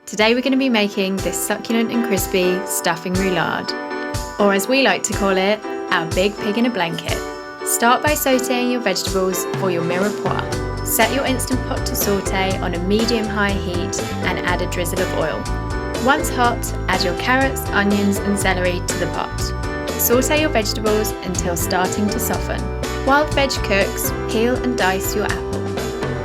Today we're going to be making this succulent and crispy stuffing roulade, or as we like to call it, our big pig in a blanket. Start by sautéing your vegetables for your mirepoix. Set your Instant Pot to sauté on a medium-high heat and add a drizzle of oil. Once hot, add your carrots, onions and celery to the pot. Sauté your vegetables until starting to soften. While the veg cooks, peel and dice your apple.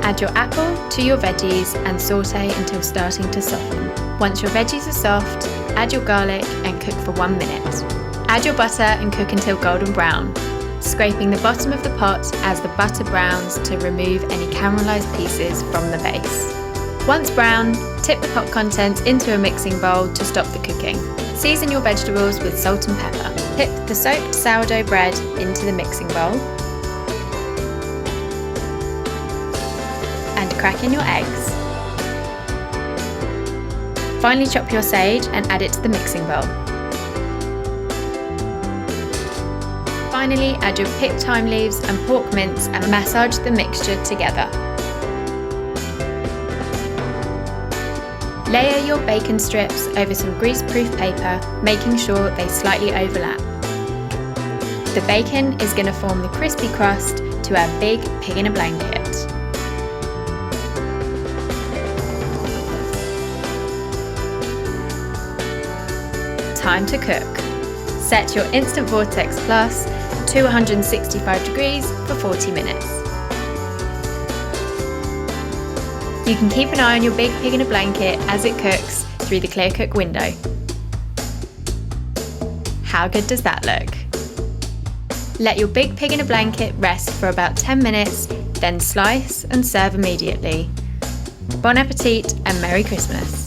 Add your apple to your veggies and sauté until starting to soften. Once your veggies are soft, add your garlic and cook for 1 minute. Add your butter and cook until golden brown, scraping the bottom of the pot as the butter browns to remove any caramelised pieces from the base. Once brown, tip the pot contents into a mixing bowl to stop the cooking. Season your vegetables with salt and pepper. Dip the soaked sourdough bread into the mixing bowl and crack in your eggs. Finally chop your sage and add it to the mixing bowl. Finally add your picked thyme leaves and pork mince and massage the mixture together. Layer your bacon strips over some grease-proof paper, making sure they slightly overlap. The bacon is going to form the crispy crust to our big pig in a blanket. Time to cook. Set your Instant Vortex Plus to 165 degrees for 40 minutes. You can keep an eye on your big pig in a blanket as it cooks through the ClearCook window. How good does that look? Let your big pig in a blanket rest for about 10 minutes, then slice and serve immediately. Bon appetit and Merry Christmas!